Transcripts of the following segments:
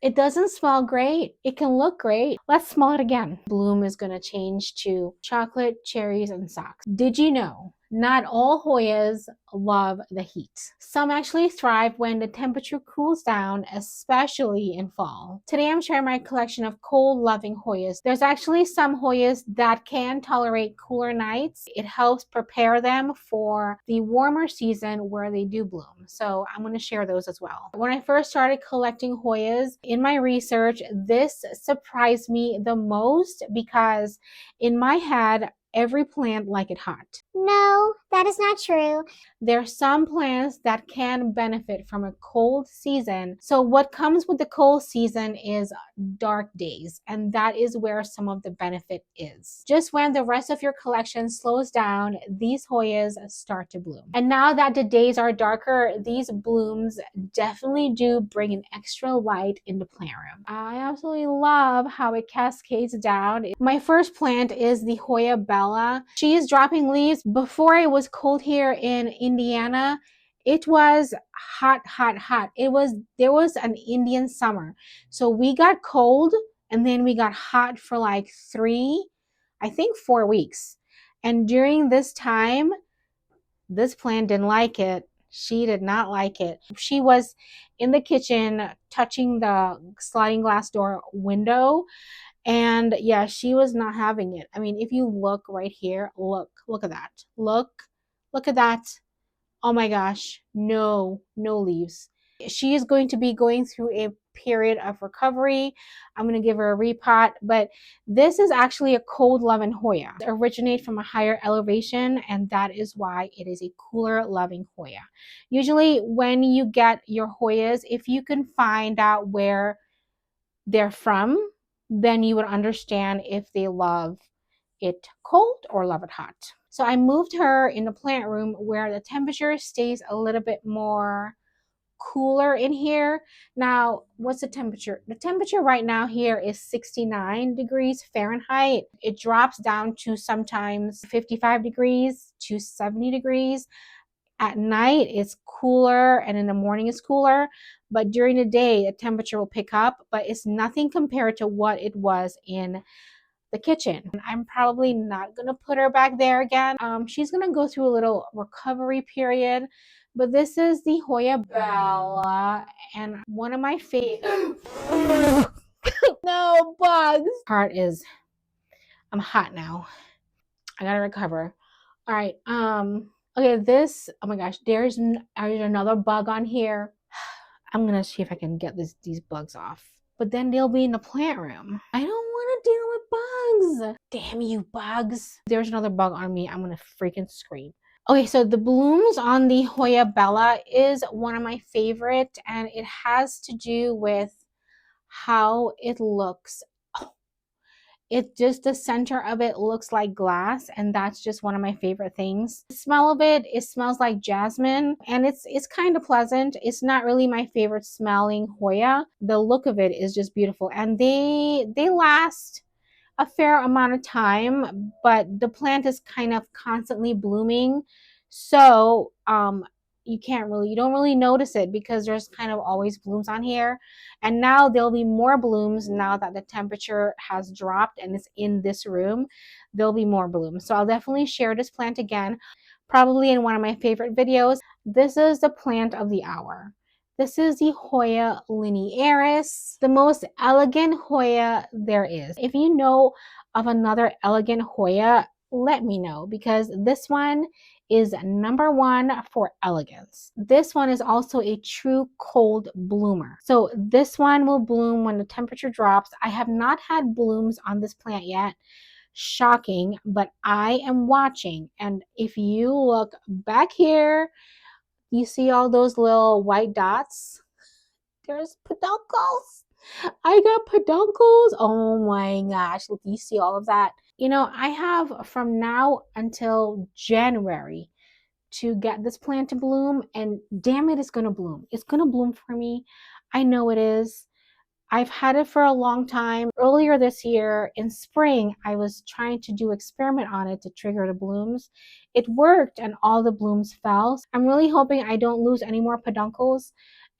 It doesn't smell great. It can look great. Let's smell it again. Bloom is going to change to chocolate, cherries, and socks. Did you know? Not all Hoyas love the heat. Some actually thrive when the temperature cools down, especially in fall. Today I'm sharing my collection of cold-loving Hoyas. There's actually some Hoyas that can tolerate cooler nights. It helps prepare them for the warmer season where they do bloom. So I'm going to share those as well. When I first started collecting Hoyas, in my research, this surprised me the most because in my head, every plant like it hot. No, that is not true. There are some plants that can benefit from a cold season. So what comes with the cold season is dark days, and that is where some of the benefit is. Just when the rest of your collection slows down, these Hoyas start to bloom. And now that the days are darker, these blooms definitely do bring an extra light in the plant room. I absolutely love how it cascades down. My first plant is the Hoya Bella. She is dropping leaves. Before it was cold here in Indiana, it was hot, hot, hot. There was an Indian summer. So we got cold and then we got hot for like 4 weeks. And during this time, this plant didn't like it. She did not like it. She was in the kitchen touching the sliding glass door window, and yeah, she was not having it. I mean, if you look right here, look at that. Look at that. Oh my gosh, no leaves. She is going to be going through a period of recovery. I'm going to give her a repot, but this is actually a cold loving Hoya. It originates from a higher elevation, and that is why it is a cooler loving Hoya. Usually when you get your Hoyas, if you can find out where they're from, then you would understand if they love it cold or love it hot. So I moved her in the plant room where the temperature stays a little bit more cooler in here. Now, what's the temperature? The temperature right now here is 69 degrees Fahrenheit. It drops down to sometimes 55 degrees to 70 degrees. At night, it's cooler, and in the morning, it's cooler. But during the day, the temperature will pick up, but it's nothing compared to what it was in the kitchen. I'm probably not going to put her back there again. She's going to go through a little recovery period. But this is the Hoya Bella, and one of my favorite. No bugs. Heart is. I'm hot now. I gotta recover. All right. Okay. This. Oh my gosh. There's another bug on here. I'm gonna see if I can get these bugs off. But then they'll be in the plant room. I don't want to deal with bugs. Damn you, bugs. There's another bug on me. I'm gonna freaking scream. Okay, so the blooms on the Hoya Bella is one of my favorite, and it has to do with how it looks. It just, the center of it looks like glass, and that's just one of my favorite things. The smell of it, it smells like jasmine, and it's kind of pleasant. It's not really my favorite smelling Hoya. The look of it is just beautiful, and they last a fair amount of time, but the plant is kind of constantly blooming. So you don't really notice it because there's kind of always blooms on here. And now there'll be more blooms now that the temperature has dropped and it's in this room. There'll be more blooms. So I'll definitely share this plant again, probably in one of my favorite videos. This is the plant of the hour. This is the Hoya Linearis, the most elegant Hoya there is. If you know of another elegant Hoya, let me know, because this one is number one for elegance. This one is also a true cold bloomer. So this one will bloom when the temperature drops. I have not had blooms on this plant yet. Shocking, but I am watching. And if you look back here, you see all those little white dots? There's peduncles. I got peduncles. Oh my gosh. Look, you see all of that? You know, I have from now until January to get this plant to bloom, and damn it, it's going to bloom. It's going to bloom for me. I know it is. I've had it for a long time. Earlier this year in spring, I was trying to do experiment on it to trigger the blooms. It worked and all the blooms fell. I'm really hoping I don't lose any more peduncles.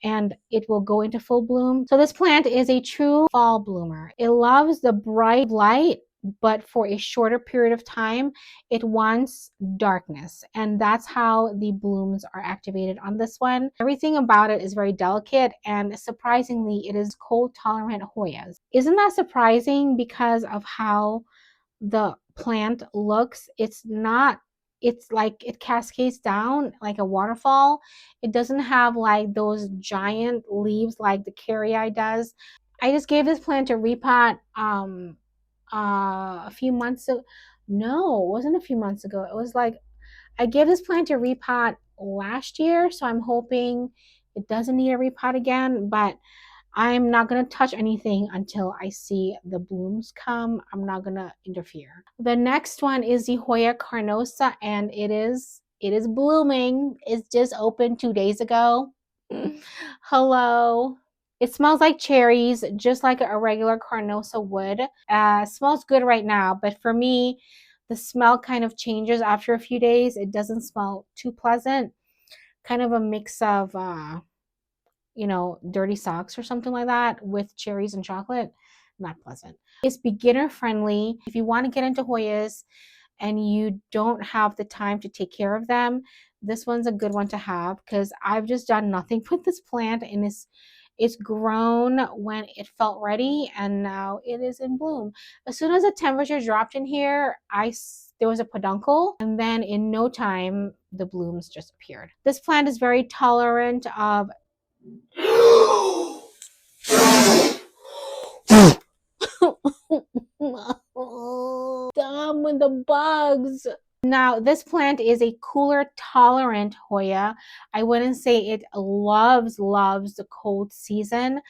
and it will go into full bloom. So this plant is a true fall bloomer. It loves the bright light, but for a shorter period of time, it wants darkness. And that's how the blooms are activated on this one. Everything about it is very delicate, and surprisingly, it is cold tolerant Hoyas. Isn't that surprising because of how the plant looks? It's not, it's like it cascades down like a waterfall. It doesn't have like those giant leaves like the carrii does. I just gave this plant a repot a few months ago. No, it wasn't a few months ago. It was like I gave this plant a repot last year, so I'm hoping it doesn't need a repot again, but I'm not going to touch anything until I see the blooms come. I'm not going to interfere. The next one is the Hoya Carnosa, and it is blooming. It's just opened 2 days ago. Hello. It smells like cherries, just like a regular Carnosa would. Smells good right now, but for me, the smell kind of changes after a few days. It doesn't smell too pleasant. Kind of a mix of dirty socks or something like that with cherries and chocolate. Not pleasant. It's beginner friendly. If you want to get into Hoyas and you don't have the time to take care of them, this one's a good one to have, because I've just done nothing with this plant, and it's grown when it felt ready, and now it is in bloom. As soon as the temperature dropped in here, there was a peduncle, and then in no time the blooms just appeared. This plant is very tolerant of Dumb with the bugs. Now, this plant is a cooler tolerant Hoya. I wouldn't say it loves the cold season,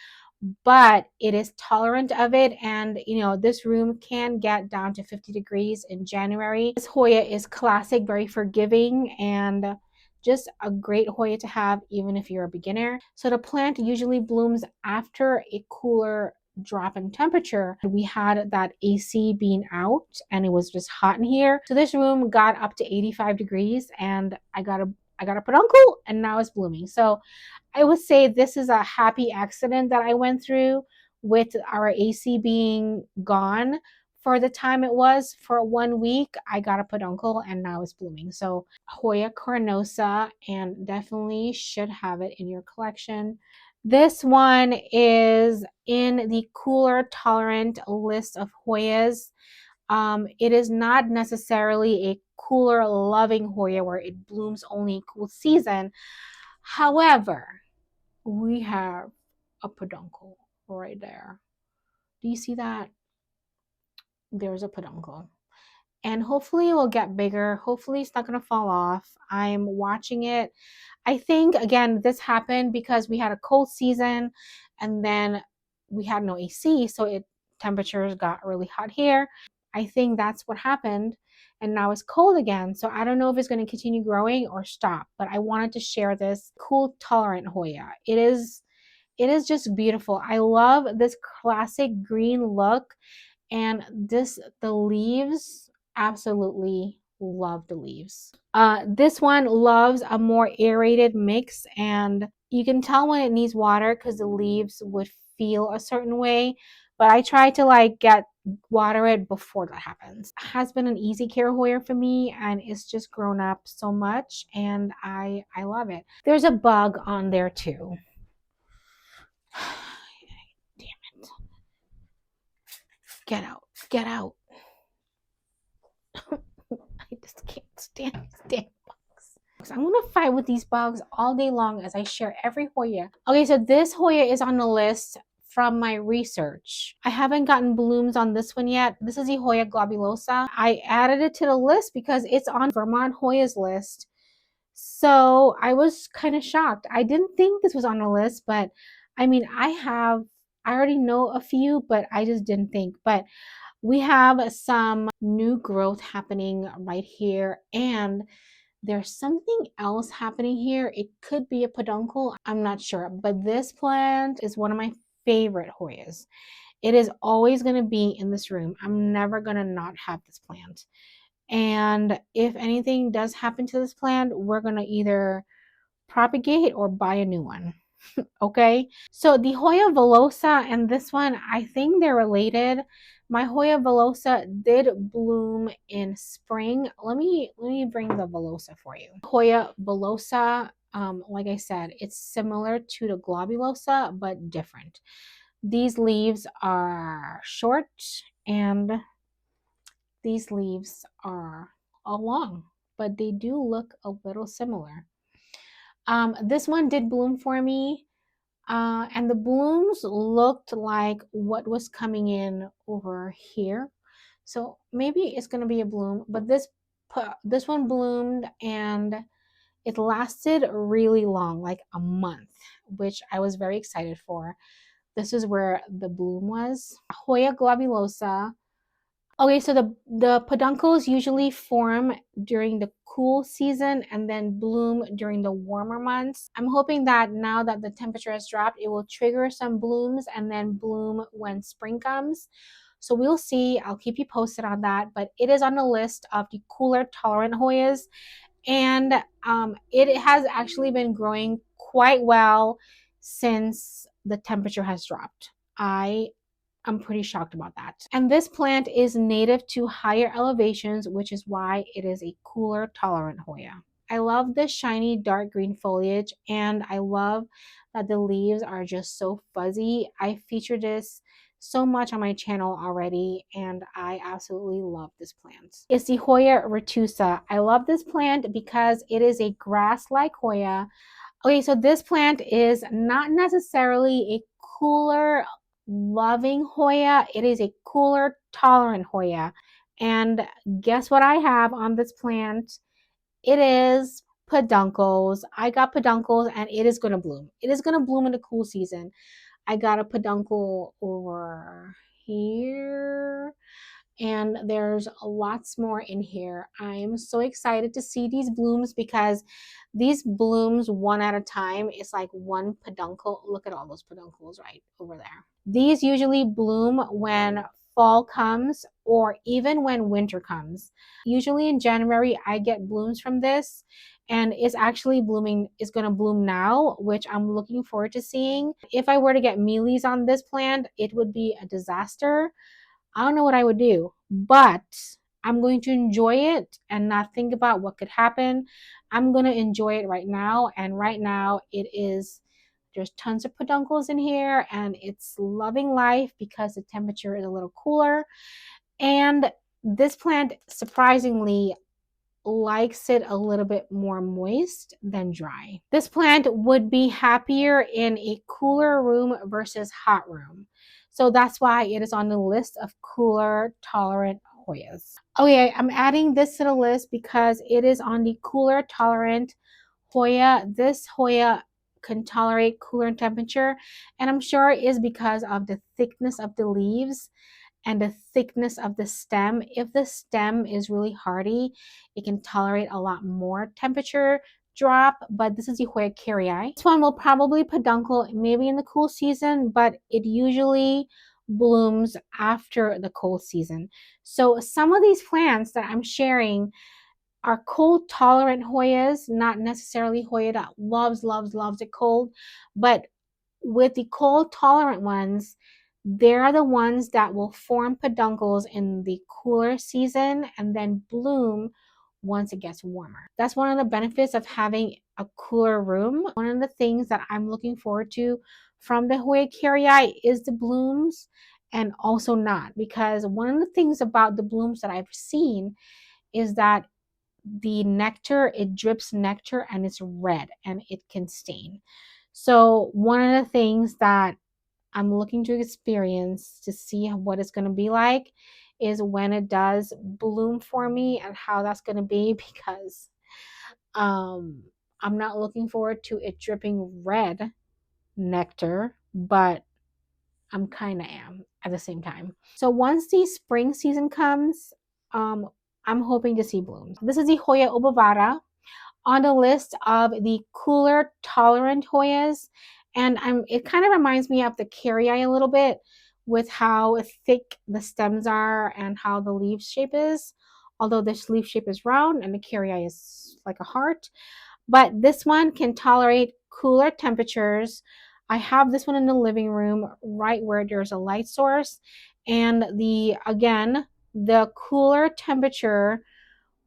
but it is tolerant of it. And this room can get down to 50 degrees in January. This Hoya is classic, very forgiving, and just a great Hoya to have even if you're a beginner. So the plant usually blooms after a cooler drop in temperature. We had that AC being out and it was just hot in here. So this room got up to 85 degrees, and I got a peduncle, and now it's blooming. So I would say this is a happy accident that I went through with our AC being gone for the time it was. For 1 week, I got a peduncle, and now it's blooming. So Hoya Carnosa, and definitely should have it in your collection. This one is in the cooler tolerant list of Hoyas. It is not necessarily a cooler loving Hoya where it blooms only cool season. However, we have a peduncle right there. Do you see that? There's a peduncle. And hopefully it will get bigger. Hopefully it's not going to fall off. I'm watching it. I think, again, this happened because we had a cold season, and then we had no AC, so temperatures got really hot here. I think that's what happened, and now it's cold again. So I don't know if it's going to continue growing or stop, but I wanted to share this cool tolerant Hoya. It is just beautiful. I love this classic green look, and the leaves, absolutely love the leaves. This one loves a more aerated mix, and you can tell when it needs water because the leaves would feel a certain way, but I try to water it before that happens. It has been an easy care Hoya for me, and it's just grown up so much, and I love it. There's a bug on there too. Damn it. Get out. I just can't stand these damn bugs. I'm gonna fight with these bugs all day long as I share every Hoya. Okay, so this Hoya is on the list from my research. I haven't gotten blooms on this one yet. This is the Hoya Globulosa. I added it to the list because it's on Vermont Hoya's list. So I was kind of shocked. I didn't think this was on the list, but I mean, I already know a few, but I just didn't think. But we have some new growth happening right here, and there's something else happening here. It could be a peduncle, I'm not sure, but this plant is one of my favorite Hoyas. It is always going to be in this room. I'm never going to not have this plant. And if anything does happen to this plant, we're going to either propagate or buy a new one. Okay, so the Hoya Velosa and this one, I think they're related. My Hoya Velosa did bloom in spring. Let me bring the Velosa for you. Hoya Velosa, like I said, it's similar to the Globulosa but different. These leaves are short and these leaves are all long, but they do look a little similar. This one did bloom for me. And the blooms looked like what was coming in over here. So maybe it's going to be a bloom, but this one bloomed and it lasted really long, like a month, which I was very excited for. This is where the bloom was. Hoya globulosa. Okay, so the peduncles usually form during the cool season and then bloom during the warmer months. I'm hoping that now that the temperature has dropped, it will trigger some blooms and then bloom when spring comes. So we'll see. I'll keep you posted on that, but it is on the list of the cooler tolerant Hoyas, and it has actually been growing quite well since the temperature has dropped. I'm pretty shocked about that. And this plant is native to higher elevations, which is why it is a cooler tolerant Hoya. I love the shiny dark green foliage, and I love that the leaves are just so fuzzy. I featured this so much on my channel already, and I absolutely love this plant. It's the Hoya Retusa. I love this plant because it is a grass-like Hoya. Okay, so this plant is not necessarily a cooler loving Hoya. It is a cooler tolerant Hoya. And guess what I have on this plant? It is peduncles. I got peduncles and it is going to bloom. It is going to bloom in the cool season. I got a peduncle over here and there's lots more in here. I'm so excited to see these blooms because these blooms one at a time is like one peduncle. Look at all those peduncles right over there. These usually bloom when fall comes or even when winter comes. Usually in January, I get blooms from this and it's actually blooming, it's going to bloom now, which I'm looking forward to seeing. If I were to get mealies on this plant, it would be a disaster. I don't know what I would do, but I'm going to enjoy it and not think about what could happen. I'm going to enjoy it right now. And right now, there's tons of peduncles in here and it's loving life because the temperature is a little cooler. And this plant, surprisingly, likes it a little bit more moist than dry. This plant would be happier in a cooler room versus hot room. So that's why it is on the list of cooler tolerant Hoyas. Okay, I'm adding this to the list because it is on the cooler tolerant Hoya. This Hoya can tolerate cooler temperature, and I'm sure it is because of the thickness of the leaves and the thickness of the stem. If the stem is really hardy, it can tolerate a lot more temperature drop, but this is the Hoya Carnosa. This one will probably peduncle maybe in the cool season, but it usually blooms after the cold season. So some of these plants that I'm sharing are cold tolerant Hoyas, not necessarily Hoya that loves it cold, but with the cold tolerant ones, they're the ones that will form peduncles in the cooler season and then bloom once it gets warmer. That's one of the benefits of having a cooler room. One of the things that I'm looking forward to from the Hoya Carnosa is the blooms, and also not, because one of the things about the blooms that I've seen is that the nectar, it drips nectar and it's red and it can stain. So one of the things that I'm looking to experience to see what it's going to be like is when it does bloom for me and how that's going to be, because um I'm not looking forward to it dripping red nectar, but I'm kind of am at the same time. So once the spring season comes, I'm hoping to see blooms. This is the Hoya Obovata on the list of the cooler tolerant Hoyas, and it kind of reminds me of the Carnosa a little bit with how thick the stems are and how the leaf shape is, although this leaf shape is round and the Carnosa is like a heart. But this one can tolerate cooler temperatures. I have this one in the living room right where there's a light source. And the cooler temperature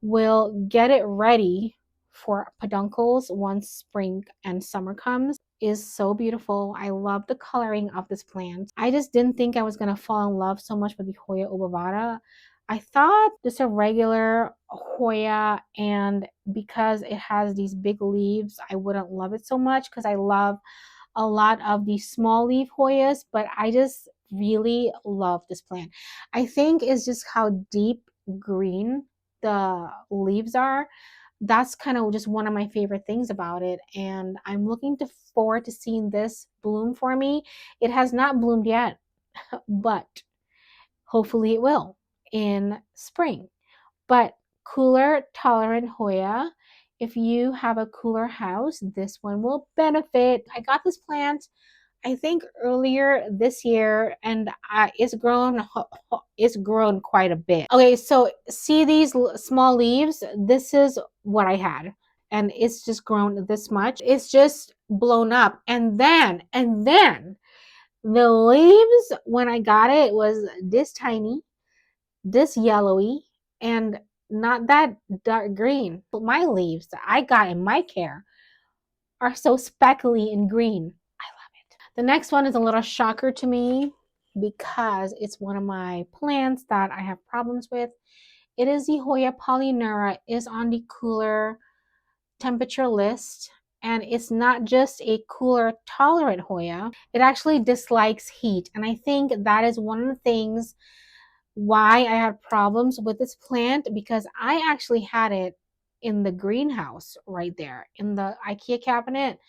will get it ready for peduncles once spring and summer comes. Is so beautiful. I love the coloring of this plant. I just didn't think I was going to fall in love so much with the Hoya Obovata. I thought just a regular Hoya, and because it has these big leaves, I wouldn't love it so much because I love a lot of the small leaf Hoyas, but I just really love this plant. I think it's just how deep green the leaves are. That's kind of just one of my favorite things about it, and I'm looking forward to seeing this bloom for me. It has not bloomed yet, but hopefully it will in spring. But cooler tolerant Hoya, if you have a cooler house, this one will benefit. I got this plant I think earlier this year, and it's grown quite a bit. Okay, so see these small leaves? This is what I had, and it's just grown this much. It's just blown up, and then the leaves when I got it was this tiny, this yellowy, and not that dark green. But my leaves that I got in my care are so speckly and green. The next one is a little shocker to me because it's one of my plants that I have problems with. It is the Hoya Polyneura, is on the cooler temperature list, and it's not just a cooler tolerant Hoya. It actually dislikes heat, and I think that is one of the things why I had problems with this plant, because I actually had it in the greenhouse right there in the IKEA cabinet.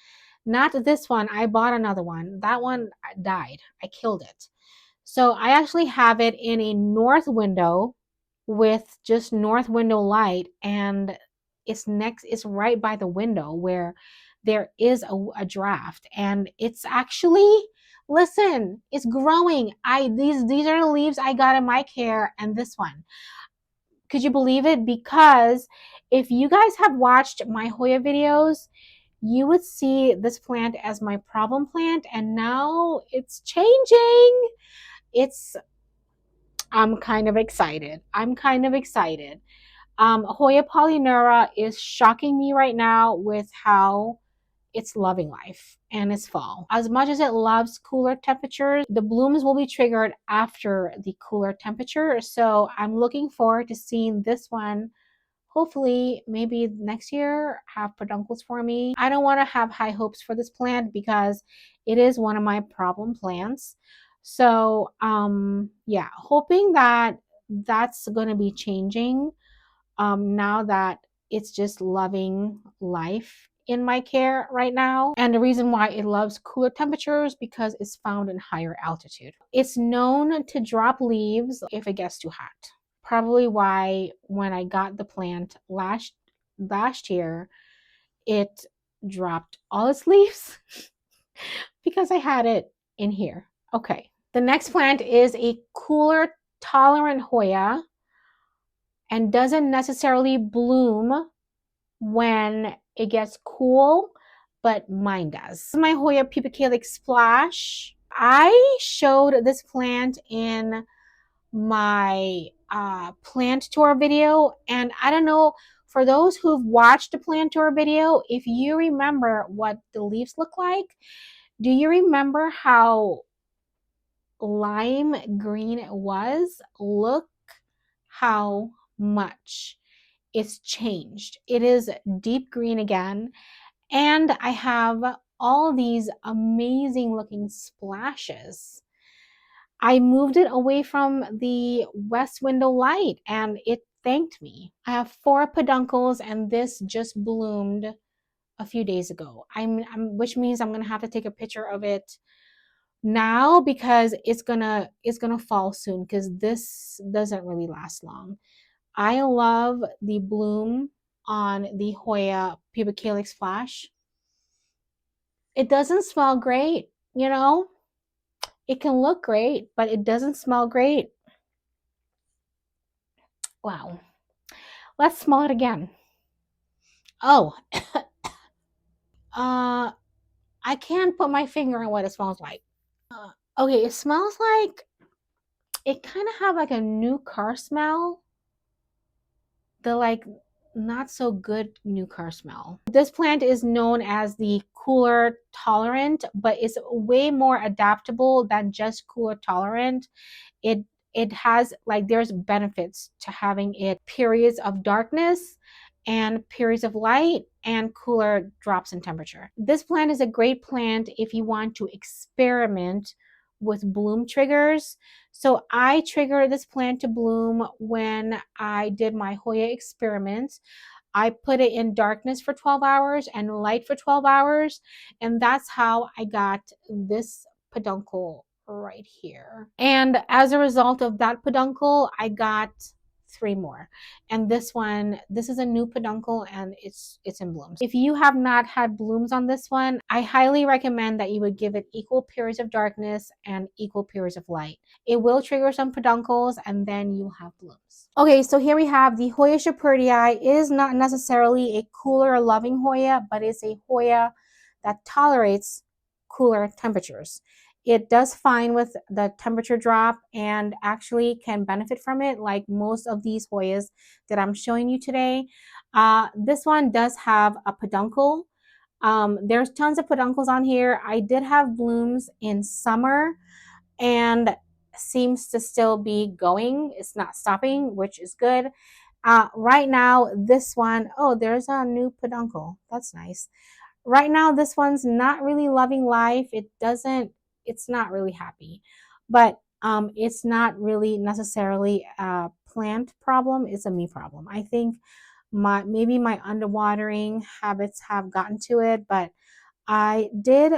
Not this one. I bought another one. That one died. I killed it. So I actually have it in a north window with just north window light, and it's right by the window where there is a draft, and it's actually, listen, it's growing. These are the leaves I got in my care, and this one. Could you believe it? Because if you guys have watched my Hoya videos, you would see this plant as my problem plant, and now it's changing. It's I'm kind of excited. Hoya Polyneura is shocking me right now with how it's loving life and it's fall. As much as it loves cooler temperatures, the blooms will be triggered after the cooler temperature. So I'm looking forward to seeing this one hopefully maybe next year have peduncles for me. I don't want to have high hopes for this plant because it is one of my problem plants. So yeah, hoping that that's going to be changing now that it's just loving life in my care right now. And the reason why it loves cooler temperatures because it's found in higher altitude. It's known to drop leaves if it gets too hot. Probably why when I got the plant last year, it dropped all its leaves because I had it in here. Okay. The next plant is a cooler tolerant Hoya and doesn't necessarily bloom when it gets cool, but mine does. This is my Hoya Pubicalyx splash. I showed this plant in my plant tour video, and I don't know, for those who've watched the plant tour video, if you remember what the leaves look like. Do you remember how lime green it was? Look how much it's changed. It is deep green again, and I have all these amazing looking splashes. I moved it away from the west window light and it thanked me. I have 4 peduncles and this just bloomed a few days ago. Which means I'm gonna have to take a picture of it now because it's gonna fall soon because this doesn't really last long. I love the bloom on the Hoya Pubicalyx flash. It doesn't smell great, you know? It can look great, but it doesn't smell great. Wow. Let's smell it again. Oh, uh, I can't put my finger on what it smells like. Okay, it smells like, it kind of have like a new car smell. The like not so good new car smell. This plant is known as the cooler tolerant, but it's way more adaptable than just cooler tolerant. It it has like, there's benefits to having it periods of darkness and periods of light and cooler drops in temperature. This plant is a great plant if you want to experiment with bloom triggers. So I triggered this plant to bloom when I did my Hoya experiment. I put it in darkness for 12 hours and light for 12 hours. And that's how I got this peduncle right here. And as a result of that peduncle, I got 3 more. And this one, this is a new peduncle and it's in blooms. If you have not had blooms on this one, I highly recommend that you would give it equal periods of darkness and equal periods of light. It will trigger some peduncles and then you'll have blooms. Okay, so here we have the Hoya Shepherdii. It is not necessarily a cooler loving Hoya, but it's a Hoya that tolerates cooler temperatures. It does fine with the temperature drop and actually can benefit from it, like most of these Hoyas that I'm showing you today. This one does have a peduncle. There's tons of peduncles on here. I did have blooms in summer and seems to still be going. It's not stopping, which is good. Right now, this one, oh, there's a new peduncle. That's nice. Right now, this one's not really loving life. It's not really happy. But it's not really necessarily a plant problem. It's a me problem. I think maybe my underwatering habits have gotten to it, but I did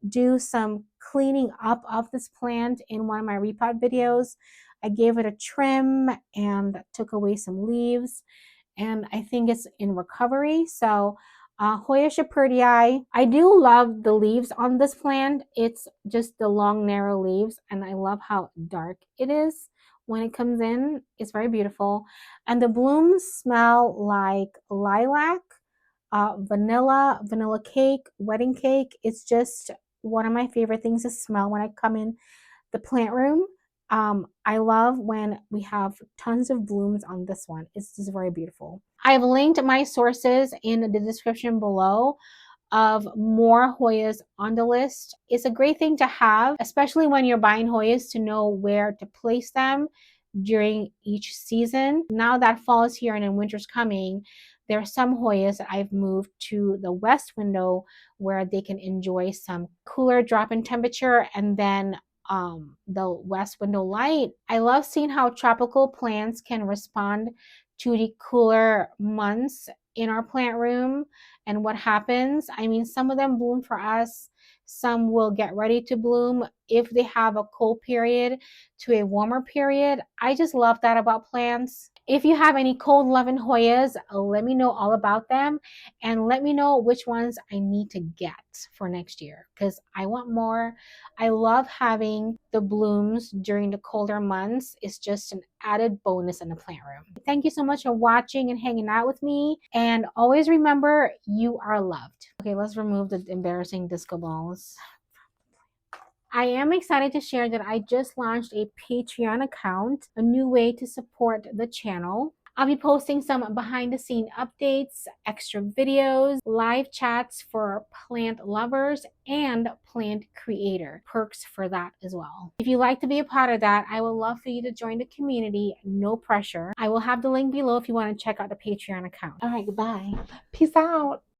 do some cleaning up of this plant in one of my repot videos. I gave it a trim and took away some leaves, and I think it's in recovery. So Hoya Shepherdii, I do love the leaves on this plant. It's just the long, narrow leaves, and I love how dark it is when it comes in. It's very beautiful. And the blooms smell like lilac, vanilla cake, wedding cake. It's just one of my favorite things to smell when I come in the plant room. I love when we have tons of blooms on this one. It's just very beautiful. I've linked my sources in the description below of more Hoyas on the list. It's a great thing to have, especially when you're buying Hoyas, to know where to place them during each season. Now that fall is here and winter's coming, there are some Hoyas that I've moved to the west window where they can enjoy some cooler drop in temperature, and then the west window light. I love seeing how tropical plants can respond to the cooler months in our plant room and what happens. I mean, some of them bloom for us. Some will get ready to bloom if they have a cold period to a warmer period. I just love that about plants. If you have any cold loving Hoyas, let me know all about them and let me know which ones I need to get for next year because I want more. I love having the blooms during the colder months. It's just an added bonus in the plant room. Thank you so much for watching and hanging out with me. And always remember, you are loved. Okay, let's remove the embarrassing disco balls. I am excited to share that I just launched a Patreon account, a new way to support the channel. I'll be posting some behind the scene updates, extra videos, live chats for plant lovers, and plant creator. Perks for that as well. If you'd like to be a part of that, I would love for you to join the community. No pressure. I will have the link below if you want to check out the Patreon account. All right, goodbye. Peace out.